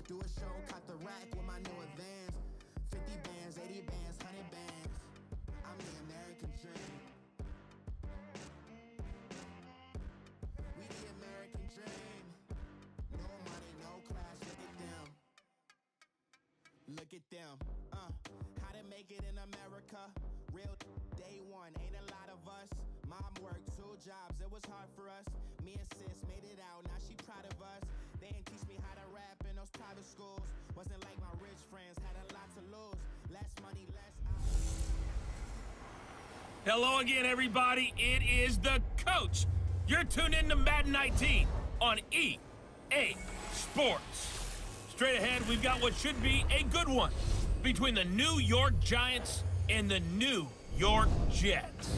Do a show, cut the rack with my new advance. 50 bands, 80 bands, 100 bands. I'm the American dream. We the American dream. No money, no class, look at them. Look at them, how to make it in America. Real day one, ain't a lot of us. Mom worked 2 jobs, it was hard for us. Me and sis made it out, now she proud of us. They didn't teach me how to rap in those private schools. Wasn't like my rich friends, had a lot to lose. Less money, less Hello again, everybody. It is the coach. You're tuned in to Madden 19 on EA Sports. Straight ahead, we've got what should be a good one between the New York Giants and the New York Jets.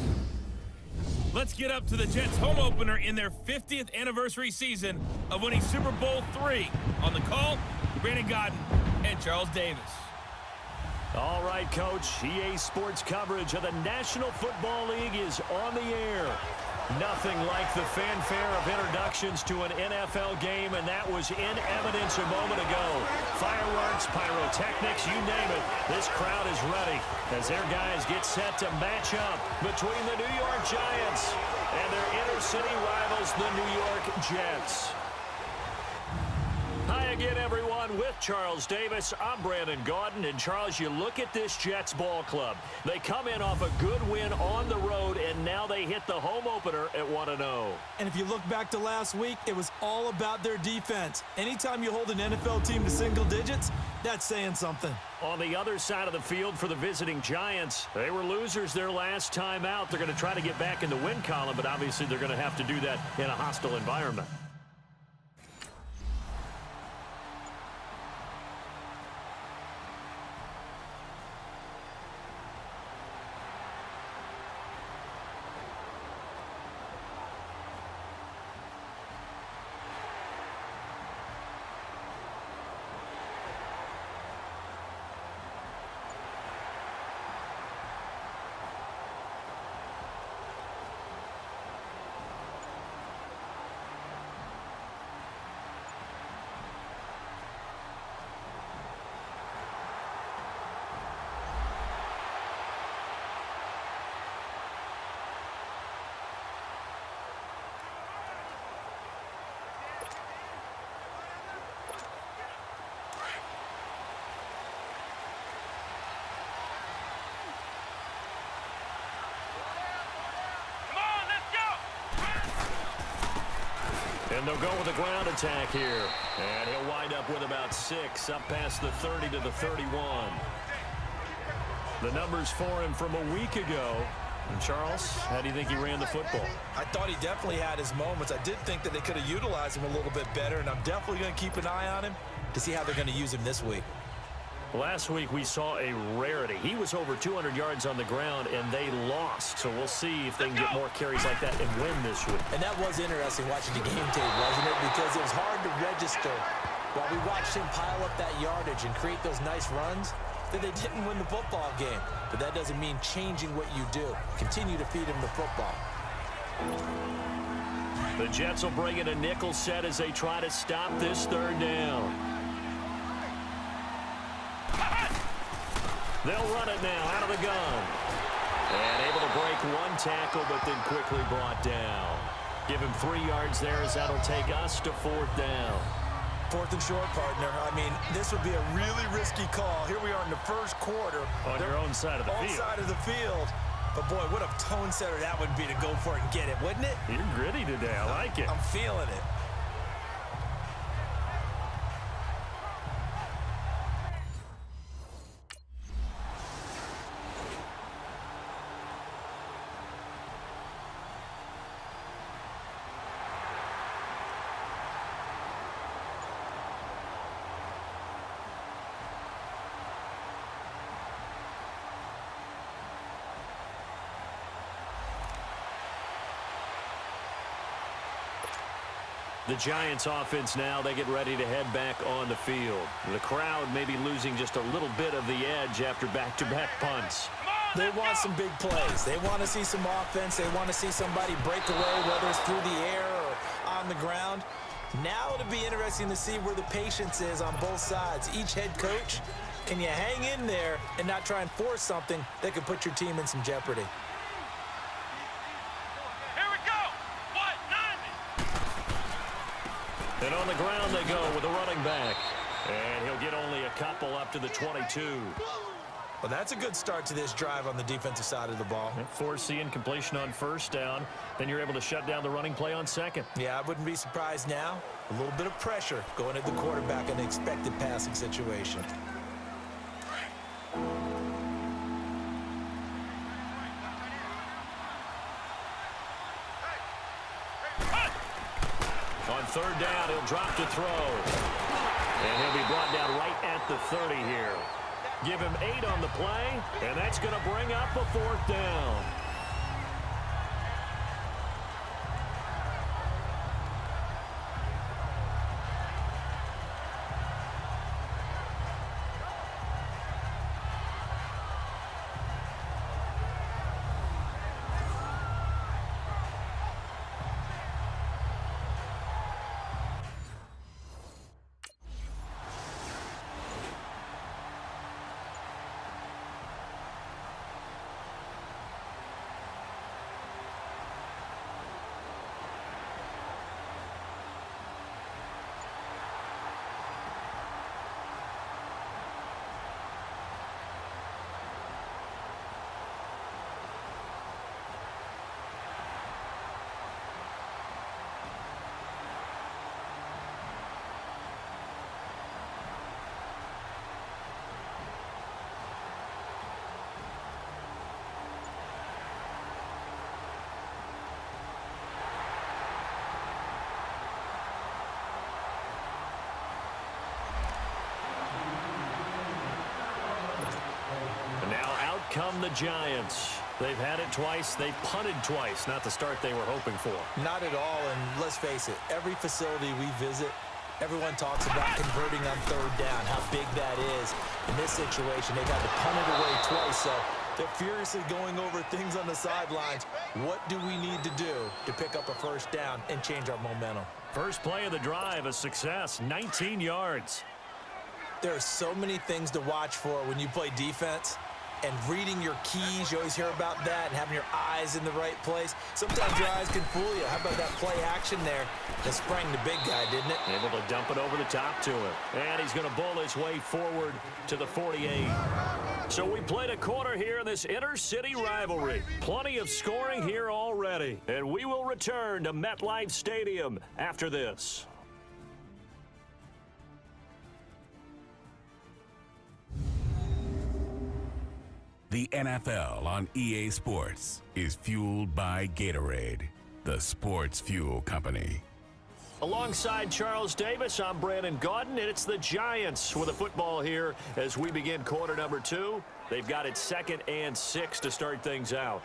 Let's get up to the Jets' home opener in their 50th anniversary season of winning Super Bowl III. On the call, Brandon Godden and Charles Davis. All right, Coach. EA Sports coverage of the National Football League is on the air. Nothing like the fanfare of introductions to an NFL game, and that was in evidence a moment ago. Fireworks, pyrotechnics, you name it. This crowd is ready as their guys get set to match up between the New York Giants and their inner city rivals, the New York Jets. Hi again, everyone. With Charles Davis, I'm Brandon Gaudin. And Charles, you look at this Jets ball club. They come in off a good win on the road, and now they hit the home opener at 1-0. And if you look back to last week, it was all about their defense. Anytime you hold an NFL team to single digits, that's saying something. On the other side of the field for the visiting Giants, they were losers their last time out. They're going to try to get back in the win column, but obviously they're going to have to do that in a hostile environment. And they'll go with a ground attack here. And he'll wind up with about 6, up past the 30 to the 31. The numbers for him from a week ago. And Charles, how do you think he ran the football? I thought he definitely had his moments. I did think that they could have utilized him a little bit better, and I'm definitely going to keep an eye on him to see how they're going to use him this week. Last week we saw a rarity. He was over 200 yards on the ground, and they lost. So we'll see if they can get more carries like that and win this week. And that was interesting watching the game tape, wasn't it? Because it was hard to register while we watched him pile up that yardage and create those nice runs that they didn't win the football game. But that doesn't mean changing what you do. Continue to feed him the football. The Jets will bring in a nickel set as they try to stop this third down. They'll run it now out of the gun. And able to break one tackle, but then quickly brought down. Give him 3 yards there as that'll take us to 4th down. 4th and short, partner. I mean, this would be a really risky call. Here we are in the first quarter. On your own side of the field. On side of the field. But, boy, what a tone setter that would be to go for it and get it, wouldn't it? You're gritty today. I like it. I'm feeling it. The Giants offense now, they get ready to head back on the field. The crowd may be losing just a little bit of the edge after back-to-back punts. They want some big plays. They want to see some offense. They want to see somebody break away, whether it's through the air or on the ground. Now it'll be interesting to see where the patience is on both sides. Each head coach, can you hang in there and not try and force something that could put your team in some jeopardy? Here we go. And on the ground they go with the running back. And he'll get only a couple up to the 22. Well, that's a good start to this drive on the defensive side of the ball. Force the incompletion on first down. Then you're able to shut down the running play on second. Yeah, I wouldn't be surprised now. A little bit of pressure going at the quarterback in an expected passing situation. On third down, he'll drop to throw. And he'll be brought down right at the 30 here. Give him 8 on the play, and that's going to bring up a 4th down. Come the Giants. They've had it twice. They've punted twice. Not the start they were hoping for. Not at all, and let's face it, every facility we visit, everyone talks about converting on third down, how big that is. In this situation, they've had to punt it away twice, so they're furiously going over things on the sidelines. What do we need to do to pick up a first down and change our momentum? First play of the drive, a success, 19 yards. There are so many things to watch for when you play defense. And reading your keys, you always hear about that, and having your eyes in the right place. Sometimes your eyes can fool you. How about that play action there that sprang the big guy, didn't it? Able to dump it over the top to him. And he's going to bowl his way forward to the 48. So we played a quarter here in this inter-city rivalry. Plenty of scoring here already. And we will return to MetLife Stadium after this. The NFL on EA Sports is fueled by Gatorade, the sports fuel company. Alongside Charles Davis, I'm Brandon Gaudin, and it's the Giants with a football here as we begin quarter number 2. They've got it 2nd and 6 to start things out.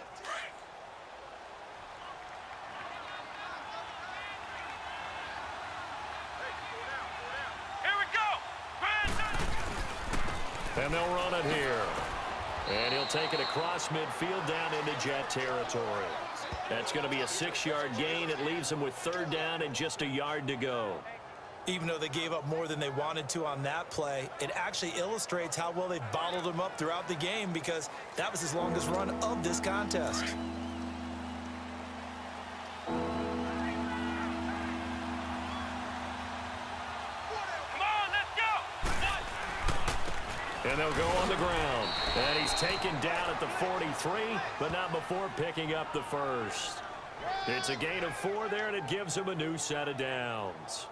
Here we go. And they'll run it here. And he'll take it across midfield down into Jet territory. That's going to be a 6-yard gain. It leaves him with third down and just a yard to go. Even though they gave up more than they wanted to on that play, it actually illustrates how well they bottled him up throughout the game because that was his longest run of this contest. And they'll go on the ground. And he's taken down at the 43, but not before picking up the first. It's a gain of 4 there, and it gives him a new set of downs.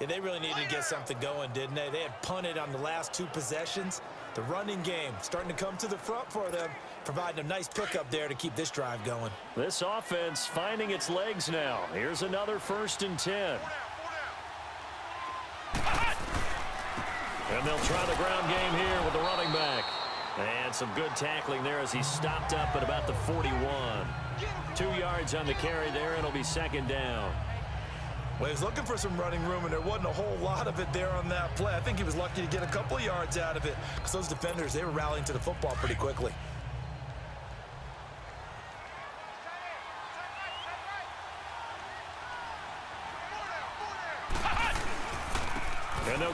Yeah, they really needed to get something going, didn't they? They had punted on the last 2 possessions. The running game starting to come to the front for them, providing a nice pickup there to keep this drive going. This offense finding its legs now. Here's another 1st and 10. And they'll try the ground game here with the running back. And some good tackling there as he stopped up at about the 41. 2 yards on the carry there, and it'll be 2nd down. Well, he was looking for some running room, and there wasn't a whole lot of it there on that play. I think he was lucky to get a couple of yards out of it because those defenders, they were rallying to the football pretty quickly.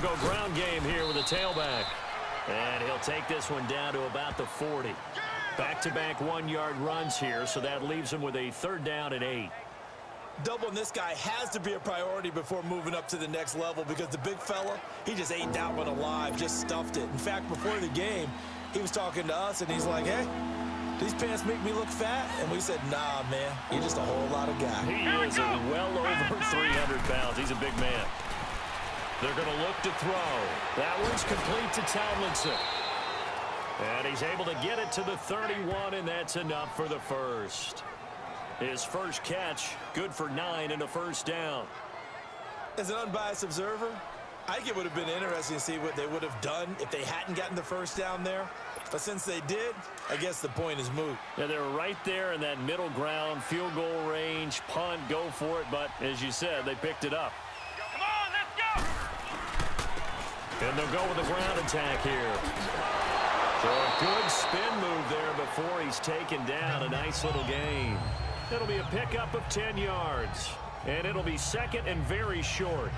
They'll go ground game here with a tailback. And he'll take this one down to about the 40. Back-to-back 1-yard runs here, so that leaves him with a 3rd down and 8. Doubling this guy has to be a priority before moving up to the next level because the big fella, he just ate that one alive, just stuffed it. In fact, before the game, he was talking to us, and he's like, hey, these pants make me look fat? And we said, nah, man, you're just a whole lot of guy. He is well over 300 pounds. He's a big man. They're going to look to throw. That one's complete to Tomlinson. And he's able to get it to the 31, and that's enough for the first. His first catch, good for 9 and a 1st down. As an unbiased observer, I think it would have been interesting to see what they would have done if they hadn't gotten the 1st down there. But since they did, I guess the point is moot. Yeah, they were right there in that middle ground, field goal range, punt, go for it. But as you said, they picked it up. Come on, let's go! And they'll go with a ground attack here. So a good spin move there before he's taken down. A nice little gain. It'll be a pickup of 10 yards. And it'll be 2nd and very short.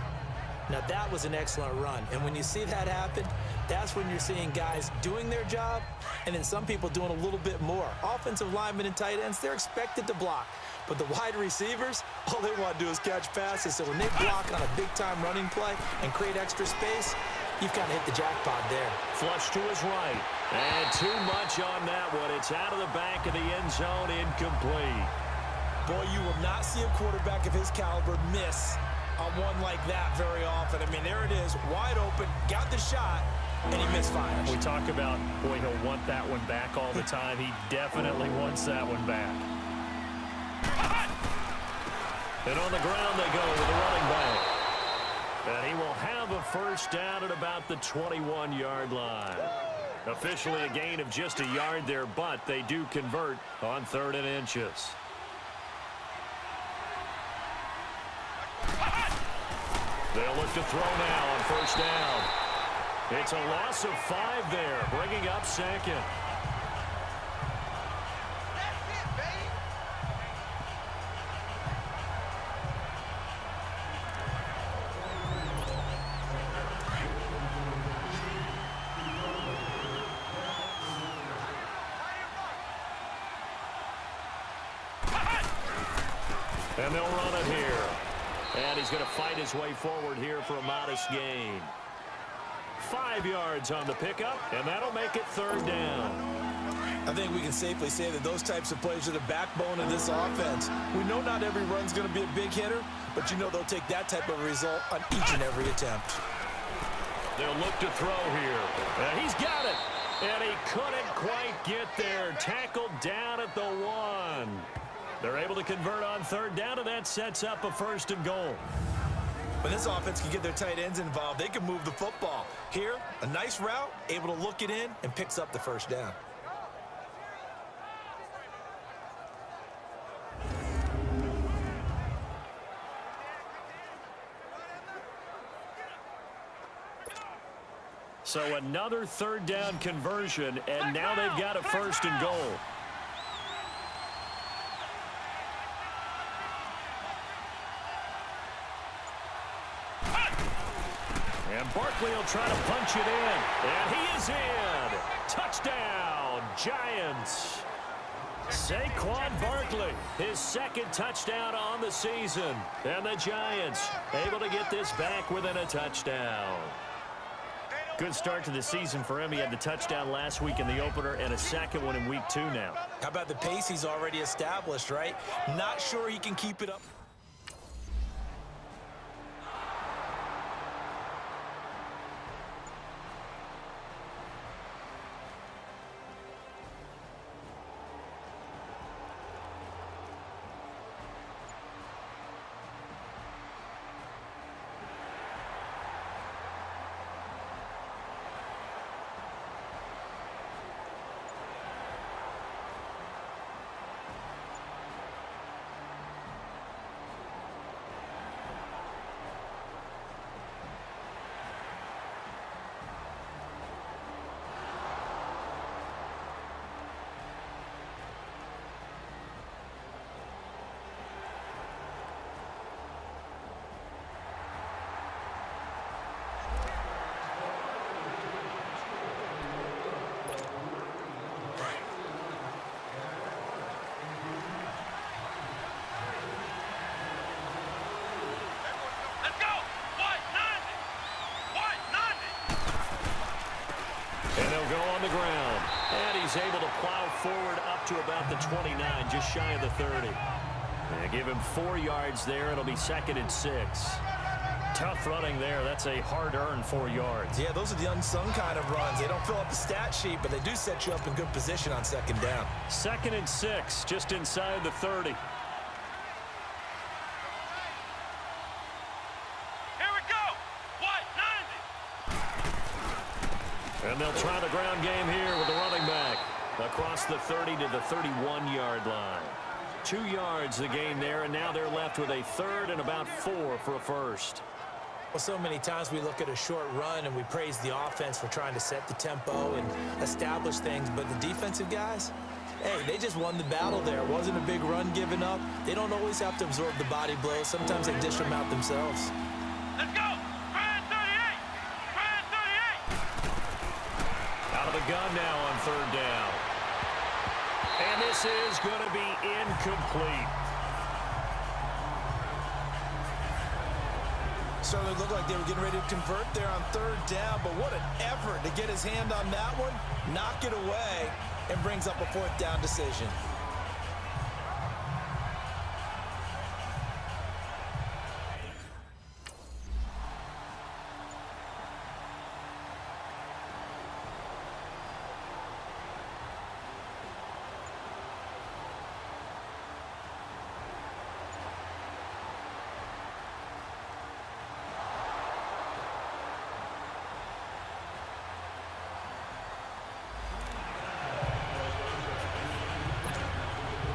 Now, that was an excellent run. And when you see that happen, that's when you're seeing guys doing their job and then some people doing a little bit more. Offensive linemen and tight ends, they're expected to block. But the wide receivers, all they want to do is catch passes. So when they block on a big-time running play and create extra space, you've kind of hit the jackpot there. Flush to his right. And too much on that one. It's out of the back of the end zone, incomplete. Boy, you will not see a quarterback of his caliber miss on one like that very often. I mean, there it is, wide open, got the shot, and he misfires. We talk about, boy, he'll want that one back all the time. He definitely wants that one back. And on the ground they go with the running back. And he will have a 1st down at about the 21-yard line. Officially a gain of just a yard there, but they do convert on 3rd and inches. They'll look to throw now on 1st down. It's a loss of 5 there, bringing up 2nd. And they'll run it here. And he's going to fight his way forward here for a modest gain. 5 yards on the pickup, and that'll make it 3rd down. I think we can safely say that those types of plays are the backbone of this offense. We know not every run's going to be a big hitter, but you know they'll take that type of result on each and every attempt. They'll look to throw here. And he's got it. And he couldn't quite get there. Tackled down at the 1. They're able to convert on 3rd down, and that sets up a 1st and goal. When this offense can get their tight ends involved, they can move the football. Here, a nice route, able to look it in, and picks up the 1st down. So another 3rd down conversion, and now they've got a 1st and goal. And Barkley will try to punch it in. And he is in. Touchdown, Giants. Saquon Barkley, his 2nd touchdown on the season. And the Giants able to get this back within a touchdown. Good start to the season for him. He had the touchdown last week in the opener and a 2nd one in week 2 now. How about the pace he's already established, right? Not sure he can keep it up. And they'll go on the ground. And he's able to plow forward up to about the 29, just shy of the 30. And give him 4 yards there. It'll be 2nd and 6. Tough running there. That's a hard-earned 4 yards. Yeah, those are the unsung kind of runs. They don't fill up the stat sheet, but they do set you up in good position on 2nd down. 2nd and 6, just inside the 30. Here we go. What? 90. And they'll try the ground game here with the running back. Across the 30 to the 31-yard line. 2 yards the gain there, and now they're left with a 3rd and about 4 for a first. Well, so many times we look at a short run and we praise the offense for trying to set the tempo and establish things, but the defensive guys, hey, they just won the battle there. It wasn't a big run given up. They don't always have to absorb the body blows. Sometimes they dish them out themselves. Let's go. Brand 38. Brand 38. Out of the gun now on 3rd down. And this is going to be incomplete. Certainly looked like they were getting ready to convert there on 3rd down, but what an effort to get his hand on that one, knock it away, and brings up a 4th down decision.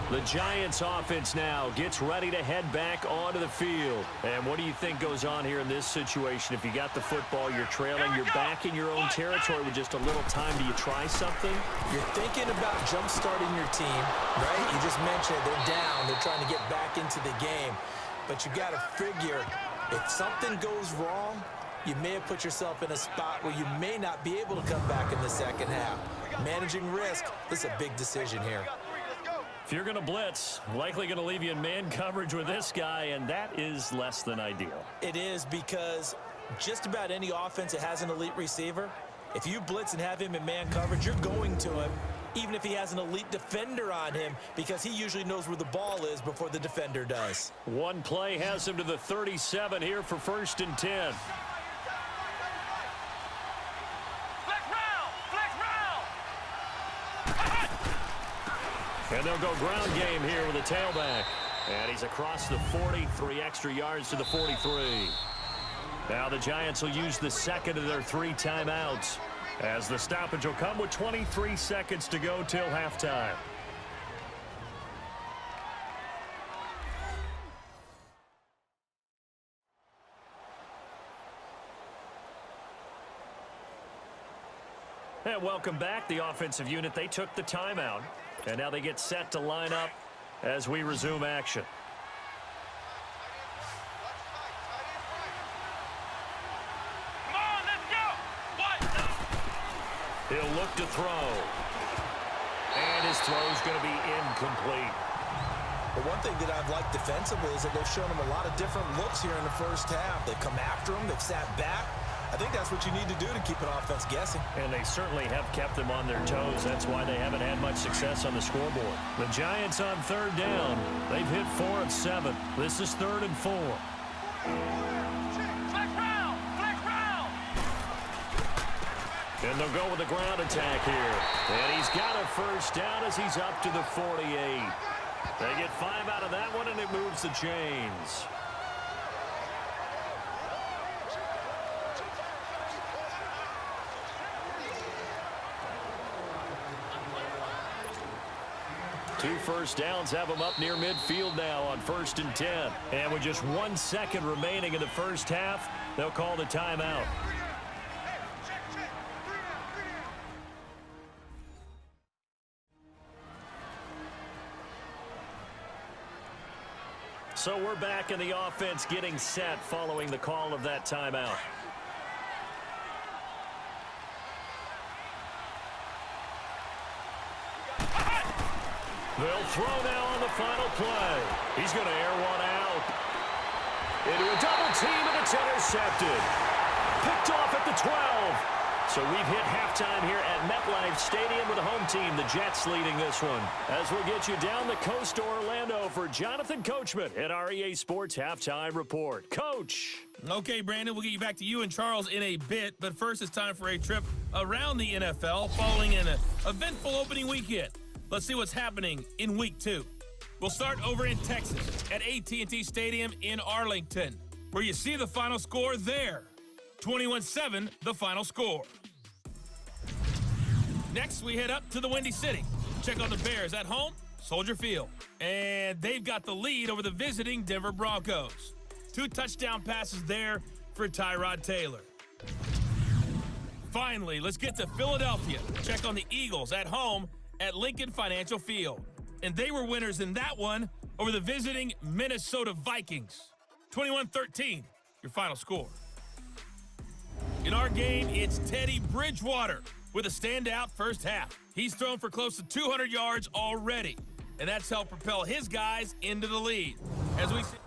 The Giants offense now gets ready to head back onto the field. And what do you think goes on here in this situation? If you got the football, you're trailing, you're back in your own territory with just a little time. Do you try something? You're thinking about jump-starting your team, right? You just mentioned they're down. They're trying to get back into the game. But you got to figure, if something goes wrong, you may have put yourself in a spot where you may not be able to come back in the 2nd half. Managing risk, this is a big decision here. If you're going to blitz, likely going to leave you in man coverage with this guy, and that is less than ideal. It is, because just about any offense that has an elite receiver, if you blitz and have him in man coverage, you're going to him, even if he has an elite defender on him, because he usually knows where the ball is before the defender does. One play has him to the 37 here for 1st and 10. And they'll go ground game here with a tailback. And he's across the 40, 3 extra yards to the 43. Now the Giants will use the 2nd of their 3 timeouts, as the stoppage will come with 23 seconds to go till halftime. And welcome back. The offensive unit, they took the timeout. And now they get set to line up as we resume action. Come on, let's go. What? He'll look to throw. And his throw's going to be incomplete. But one thing that I've liked defensively is that they've shown him a lot of different looks here in the 1st half. They've come after him. They've sat back. I think that's what you need to do to keep an offense guessing. And they certainly have kept them on their toes. That's why they haven't had much success on the scoreboard. The Giants on 3rd down. They've hit 4 of 7. This is 3rd and 4. Flex round. Flex round. And they'll go with the ground attack here. And he's got a 1st down as he's up to the 48. They get 5 out of that one, and it moves the chains. Two 1st downs have them up near midfield now on 1st and 10. And with just 1 second remaining in the 1st half, they'll call the timeout. So we're back in the offense getting set following the call of that timeout. They'll throw now on the final play. He's going to air one out. Into a double team, and it's intercepted. Picked off at the 12. So we've hit halftime here at MetLife Stadium with the home team, the Jets, leading this one. As we'll get you down the coast to Orlando for Jonathan Coachman at our EA Sports Halftime Report. Coach. Okay, Brandon, we'll get you back to you and Charles in a bit, but first it's time for a trip around the NFL following an eventful opening weekend. Let's see what's happening in Week 2. We'll start over in Texas at AT&T Stadium in Arlington, where you see the final score there. 21-7, the final score. Next, we head up to the Windy City. Check on the Bears at home, Soldier Field. And they've got the lead over the visiting Denver Broncos. 2 touchdown passes there for Tyrod Taylor. Finally, let's get to Philadelphia. Check on the Eagles at home at Lincoln Financial Field. And they were winners in that one over the visiting Minnesota Vikings. 21-13, your final score. In our game, it's Teddy Bridgewater with a standout first half. He's thrown for close to 200 yards already, and that's helped propel his guys into the lead. As we see.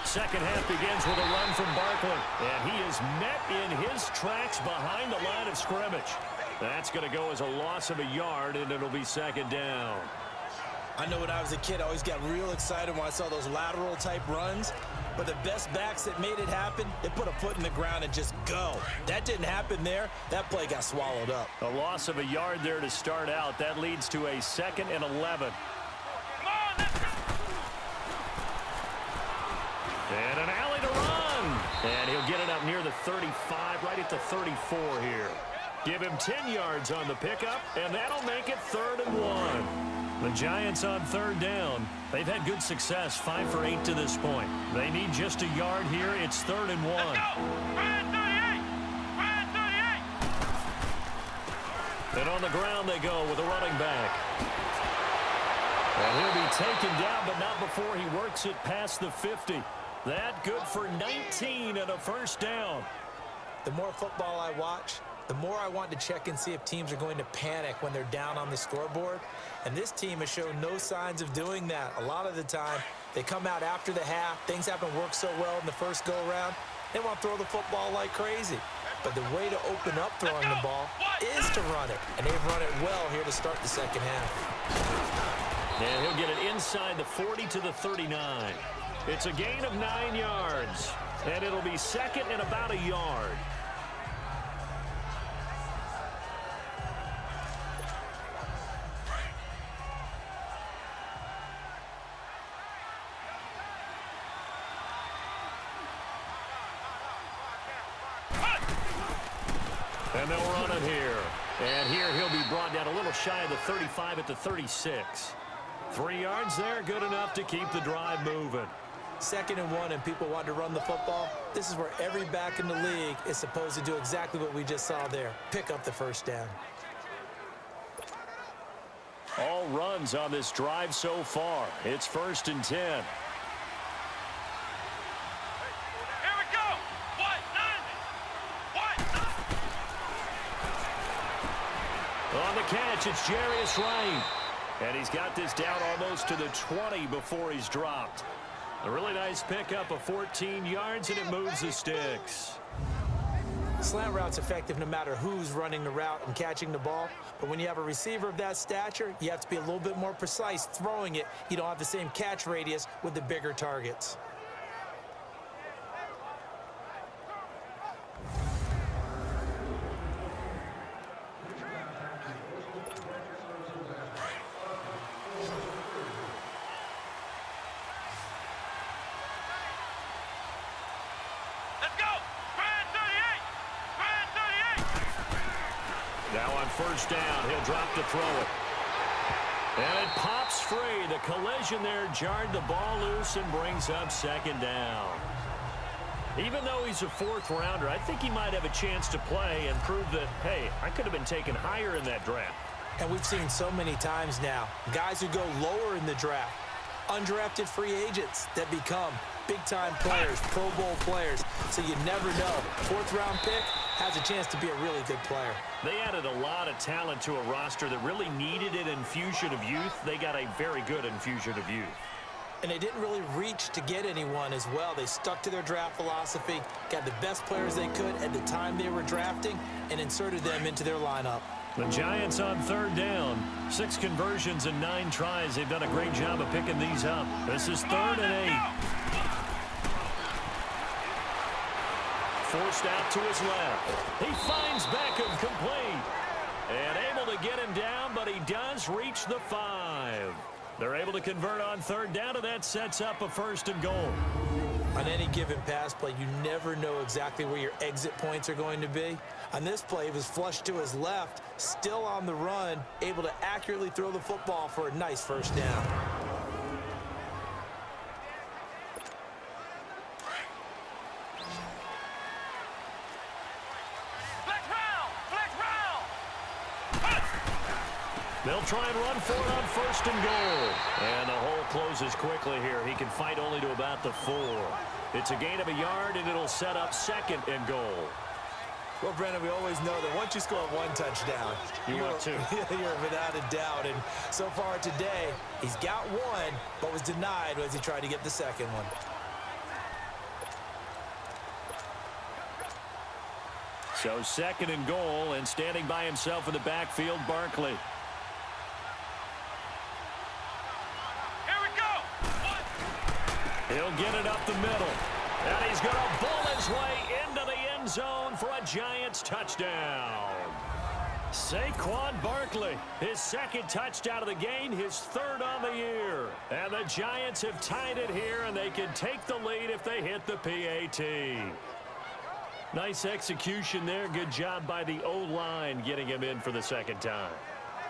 Second half begins with a run from Barkley, and he is met in his tracks behind the line of scrimmage. That's going to go as a loss of a yard, and it'll be second down. I know when I was a kid, I always got real excited when I saw those lateral-type runs, but the best backs that made it happen, they put a foot in the ground and just go. That didn't happen there. That play got swallowed up. A loss of a yard there to start out. That leads to a 2nd and 11. And an alley to run. And he'll get it up near the 35, right at the 34 here. Give him 10 yards on the pickup, and that'll make it 3rd and 1. The Giants on 3rd down. They've had good success, 5 for 8 to this point. They need just a yard here. It's 3rd and 1. And on the ground they go with a running back. And he'll be taken down, but not before he works it past the 50. That good for 19 and a first down. The more football I watch, the more I want to check and see if teams are going to panic when they're down on the scoreboard. And this team has shown no signs of doing that. A lot of the time, they come out after the half. Things haven't worked so well in the first go-around. They want to throw the football like crazy. But the way to open up throwing the ball is to run it. And they've run it well here to start the second half. And he'll get it inside the 40 to the 39. It's a gain of 9 yards, and it'll be 2nd and about a yard. And they'll run it here. And here he'll be brought down a little shy of the 35 at the 36. 3 yards there, good enough to keep the drive moving. 2nd and 1 and people want to run the football. This is where every back in the league is supposed to do exactly what we just saw there. Pick up the first down. All runs on this drive so far. It's 1st and 10. Here we go. On the catch, it's Jarius Wright. And he's got this down almost to the 20 before he's dropped. A really nice pickup of 14 yards, and it moves the sticks. Slant route's effective no matter who's running the route and catching the ball. But when you have a receiver of that stature, you have to be a little bit more precise throwing it. You don't have the same catch radius with the bigger targets. Now on 1st down, he'll drop to throw it. And it pops free. The collision there jarred the ball loose and brings up 2nd down. Even though he's a 4th rounder, I think he might have a chance to play and prove that, hey, I could have been taken higher in that draft. And we've seen so many times now, guys who go lower in the draft, undrafted free agents that become big-time players, Pro Bowl players, so you never know. Fourth-round pick has a chance to be a really good player. They added a lot of talent to a roster that really needed an infusion of youth. They got a very good infusion of youth. And they didn't really reach to get anyone as well. They stuck to their draft philosophy, got the best players they could at the time they were drafting, and inserted them into their lineup. The Giants on third down. 6 conversions and 9 tries. They've done a great job of picking these up. This is 3rd and 8. Forced out to his left. He finds Beckham complete. And able to get him down, but he does reach the 5. They're able to convert on third down, and that sets up a 1st and goal. On any given pass play, you never know exactly where your exit points are going to be. On this play, he was flushed to his left, still on the run, able to accurately throw the football for a nice 1st down. They'll try and run for it on 1st and goal. And the hole closes quickly here. He can fight only to about the 4. It's a gain of a yard, and it'll set up 2nd and goal. Well, Brennan, we always know that once you score 1 touchdown, you want 2. You're without a doubt. And so far today, he's got 1, but was denied as he tried to get the 2nd one. So 2nd and goal, and standing by himself in the backfield, Barkley. He'll get it up the middle. And he's going to bull his way into the end zone for a Giants touchdown. Saquon Barkley, his 2nd touchdown of the game, his 3rd on the year. And the Giants have tied it here, and they can take the lead if they hit the PAT. Nice execution there. Good job by the O-line getting him in for the 2nd time.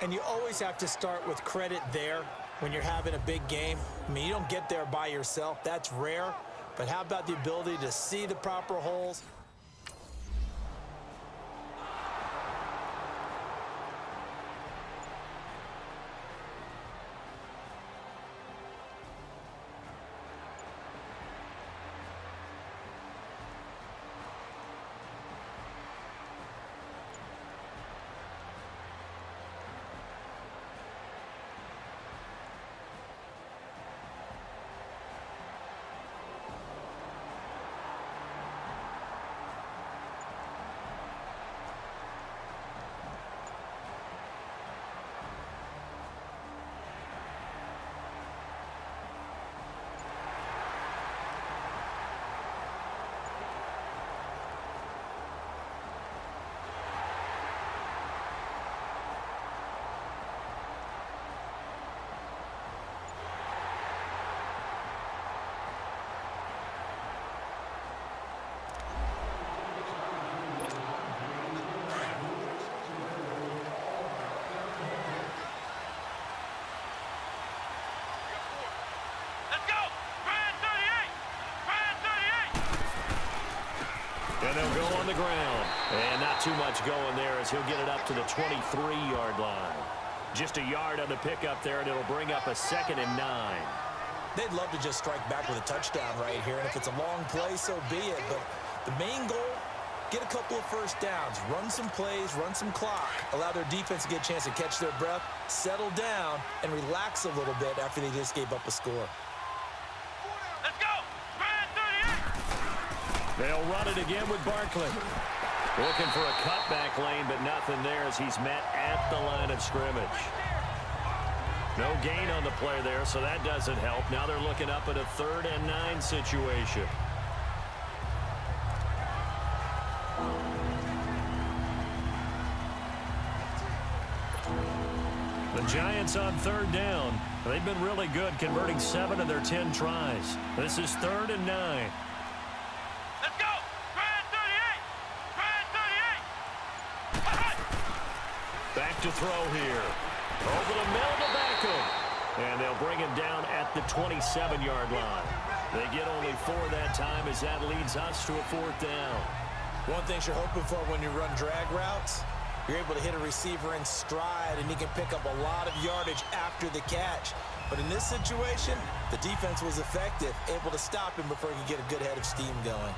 And you always have to start with credit there when you're having a big game. I mean, you don't get there by yourself. That's rare. But how about the ability to see the proper holes? And they'll go on the ground. And not too much going there as he'll get it up to the 23-yard line. Just a yard on the pickup there, and it'll bring up a 2nd and 9. They'd love to just strike back with a touchdown right here. And if it's a long play, so be it. But the main goal, get a couple of 1st downs, run some plays, run some clock, allow their defense to get a chance to catch their breath, settle down, and relax a little bit after they just gave up a score. Let's go! They'll run it again with Barkley. Looking for a cutback lane, but nothing there as he's met at the line of scrimmage. No gain on the play there, so that doesn't help. Now they're looking up at a 3rd and 9 situation. The Giants on 3rd down. They've been really good, converting 7 of their 10 tries. This is 3rd and 9. Let's go! Grand 38! Grand 38! Back to throw here. Over the middle to Beckham. And they'll bring him down at the 27-yard line. They get only 4 that time as that leads us to a 4th down. One thing you're hoping for when you run drag routes, you're able to hit a receiver in stride, and he can pick up a lot of yardage after the catch. But in this situation, The defense was effective, able to stop him before he could get a good head of steam going.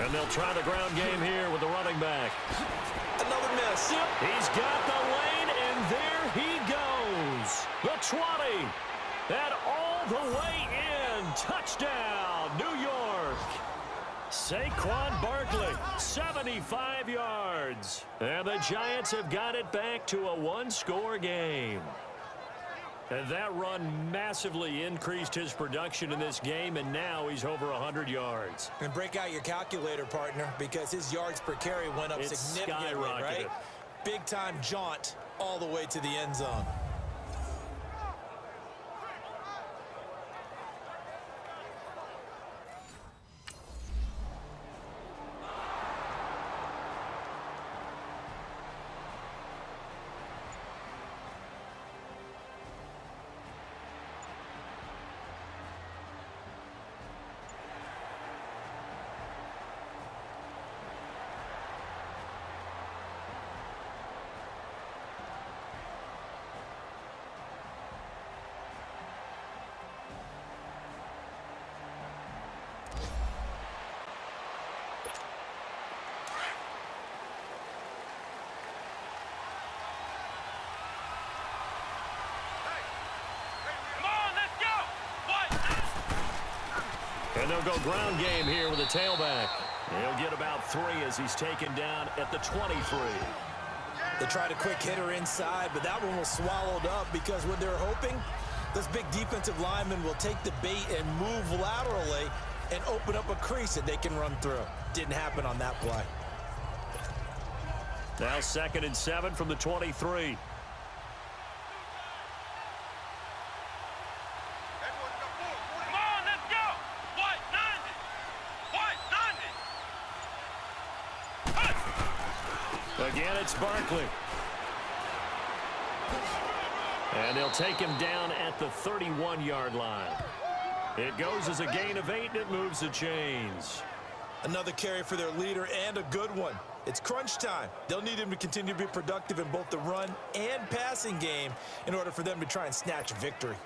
And they'll try the ground game here with the running back. Another miss. Yep. He's got the lane, and there he goes. The 20. And all the way in. Touchdown, New York. Saquon Barkley, 75 yards. And the Giants have got it back to a one-score game. And that run massively increased his production in this game, and now he's over 100 yards. And break out your calculator, partner, because his yards per carry went up significantly, right? Big-time jaunt all the way to the end zone. And they'll go ground game here with a tailback. He'll get about 3 as he's taken down at the 23. They tried a quick hitter inside, but that one was swallowed up because what they're hoping, those big defensive linemen will take the bait and move laterally and open up a crease that they can run through. Didn't happen on that play. Now 2nd and 7 from the 23. Again, it's Barkley. And they'll take him down at the 31-yard line. It goes as a gain of 8, and it moves the chains. Another carry for their leader, and a good one. It's crunch time. They'll need him to continue to be productive in both the run and passing game in order for them to try and snatch a victory.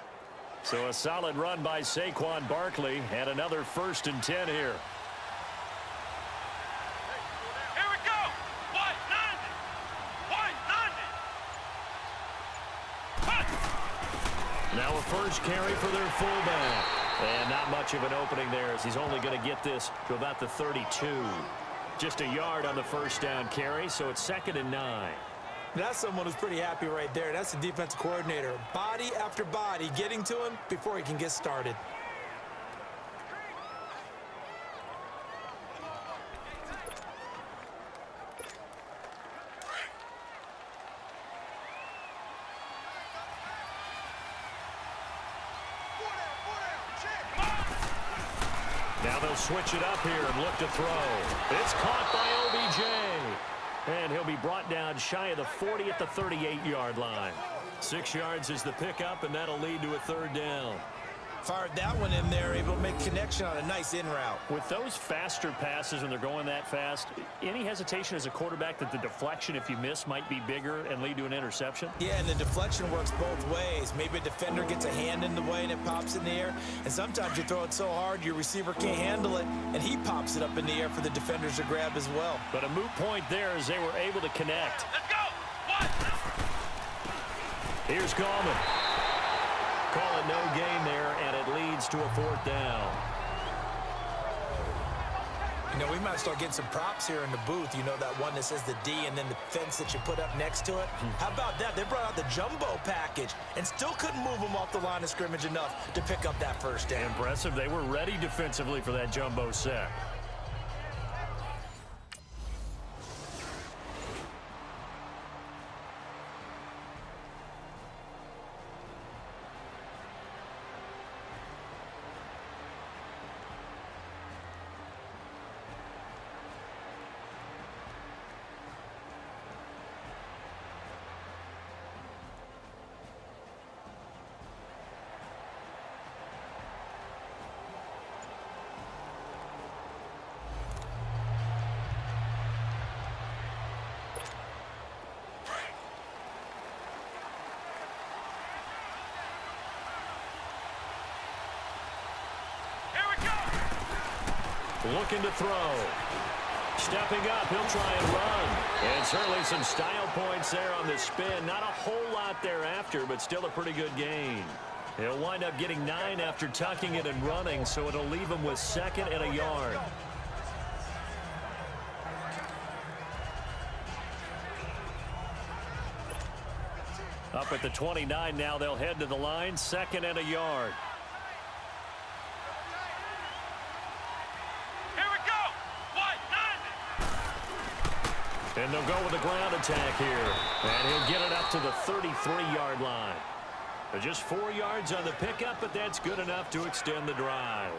So a solid run by Saquon Barkley, and another 1st and 10 here. Now a first carry for their fullback. And not much of an opening there as he's only going to get this to about the 32. Just a yard on the first down carry, so it's 2nd and 9. That's someone who's pretty happy right there. That's the defensive coordinator. Body after body getting to him before he can get started. Now they'll switch it up here and look to throw. It's caught by OBJ. And he'll be brought down shy of the 40 at the 38-yard line. 6 yards is the pickup, and that'll lead to a 3rd down. Fired that one in there, able to make connection on a nice in route. With those faster passes when they're going that fast, any hesitation as a quarterback that the deflection, if you miss, might be bigger and lead to an interception? Yeah, and the deflection works both ways. Maybe a defender gets a hand in the way and it pops in the air. And sometimes you throw it so hard your receiver can't handle it, and he pops it up in the air for the defenders to grab as well. But a moot point there as they were able to connect. Let's go. What? Here's Gallman. Call it no gain there, and it leads to a 4th down. You know, we might start getting some props here in the booth. You know, that one that says the D and then the fence that you put up next to it? How about that? They brought out the jumbo package and still couldn't move them off the line of scrimmage enough to pick up that first down. Impressive. They were ready defensively for that jumbo set. Looking to throw. Stepping up, he'll try and run. And certainly some style points there on the spin. Not a whole lot thereafter, but still a pretty good gain. He'll wind up getting 9 after tucking it and running, so it'll leave him with 2nd and a yard. Up at the 29 now, they'll head to the line, 2nd and a yard. And they'll go with a ground attack here. And he'll get it up to the 33-yard line. Just 4 yards on the pickup, but that's good enough to extend the drive.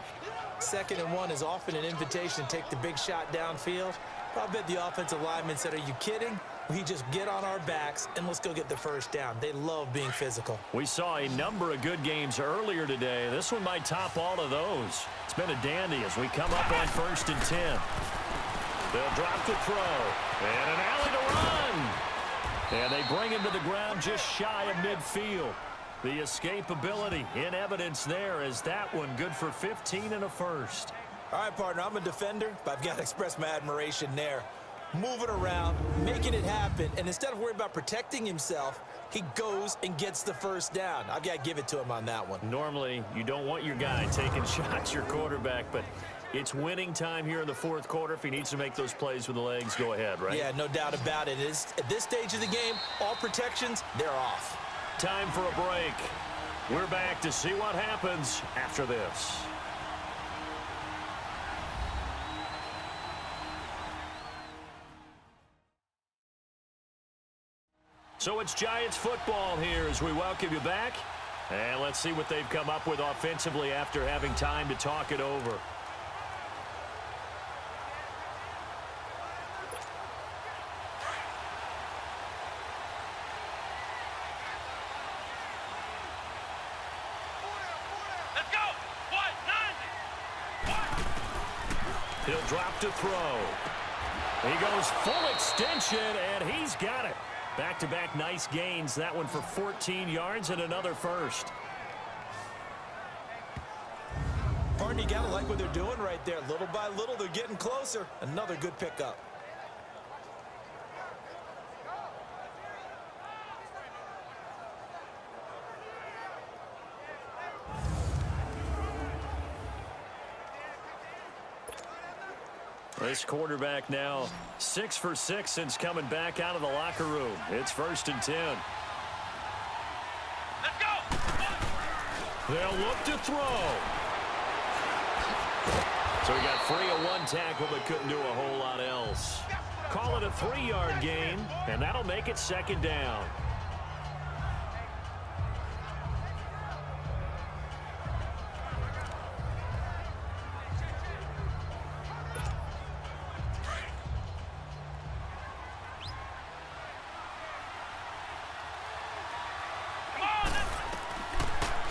2nd and 1 is often an invitation to take the big shot downfield. I bet the offensive lineman said, are you kidding? We just get on our backs and let's go get the first down. They love being physical. We saw a number of good games earlier today. This one might top all of those. It's been a dandy as we come up on 1st and 10. They'll drop the throw. And an alley to run. And they bring him to the ground just shy of midfield. The escapability in evidence there as that one good for 15 and a first. All right, partner, I'm a defender, but I've got to express my admiration there. Moving around, making it happen, and instead of worrying about protecting himself, he goes and gets the first down. I've got to give it to him on that one. Normally, you don't want your guy taking shots, your quarterback, but it's winning time here in the 4th quarter. If he needs to make those plays with the legs, go ahead, right? Yeah, no doubt about it. At this stage of the game, all protections, they're off. Time for a break. We're back to see what happens after this. So it's Giants football here as we welcome you back. And let's see what they've come up with offensively after having time to talk it over. Let's go. What? 90. He'll drop to throw. He goes full extension, and he's got it. Back-to-back nice gains. That one for 14 yards and another first. Partner, you got to like what they're doing right there. Little by little, they're getting closer. Another good pickup. This quarterback now 6 for 6 since coming back out of the locker room. It's 1st and 10. Let's go. They'll look to throw. So he got free of one tackle but couldn't do a whole lot else. Call it a 3-yard gain, and that'll make it 2nd down.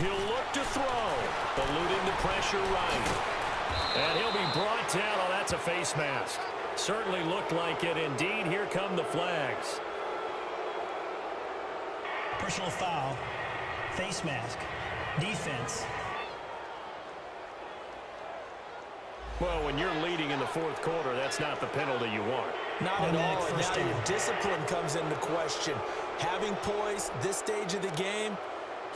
He'll look to throw, eluding the pressure right. And he'll be brought down. Oh, that's a face mask. Certainly looked like it. Indeed, here come the flags. Personal foul, face mask, defense. Well, when you're leading in the fourth quarter, that's not the penalty you want. Not at all. And now your discipline comes into question. Having poise this stage of the game,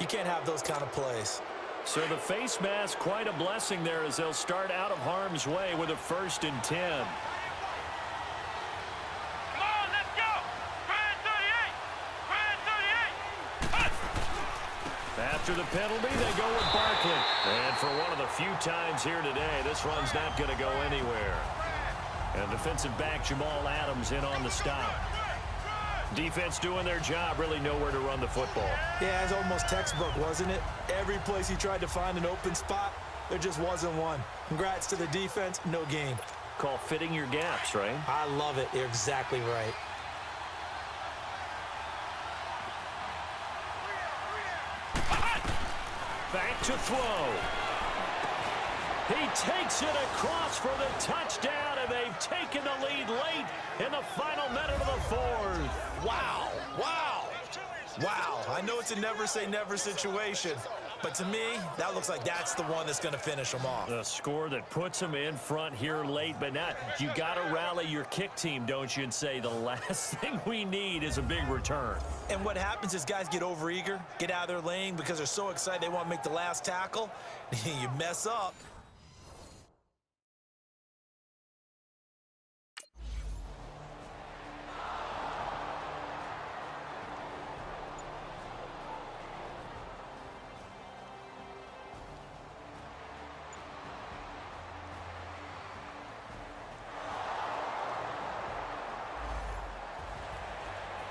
you can't have those kind of plays. So the face mask, quite a blessing there as they'll start out of harm's way with a 1st and 10. Come on, let's go. Brand 38. Brand 38. After the penalty, they go with Barkley. And for one of the few times here today, this run's not going to go anywhere. And defensive back Jamal Adams in on the stop. Defense doing their job, really nowhere to run the football. Yeah, it's almost textbook, wasn't it? Every place he tried to find an open spot, there just wasn't one. Congrats to the defense, no gain. Call fitting your gaps, right? I love it. You're exactly right. Back to throw. He takes it across for the touchdown, and they've taken the lead late in the final minute of the fourth. Wow. Wow. Wow. I know it's a never-say-never situation, but to me, that looks like that's the one that's going to finish them off. The score that puts them in front here late, but not. You got to rally your kick team, don't you, and say the last thing we need is a big return. And what happens is guys get overeager, get out of their lane because they're so excited they want to make the last tackle. You mess up.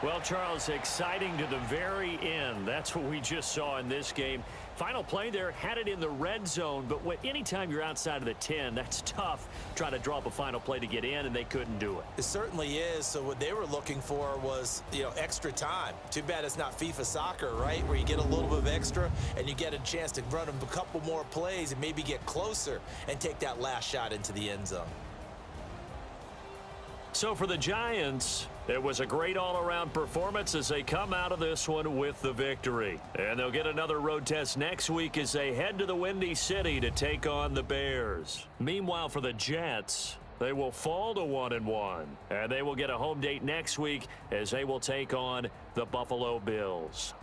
Well, Charles, exciting to the very end. That's what we just saw in this game. Final play there, had it in the red zone, but anytime you're outside of the 10, that's tough. Trying to draw up a final play to get in, and they couldn't do it. It certainly is. So what they were looking for was, extra time. Too bad it's not FIFA soccer, right, where you get a little bit of extra and you get a chance to run a couple more plays and maybe get closer and take that last shot into the end zone. So for the Giants, it was a great all-around performance as they come out of this one with the victory. And they'll get another road test next week as they head to the Windy City to take on the Bears. Meanwhile, for the Jets, they will fall to 1-1. And they will get a home date next week as they will take on the Buffalo Bills.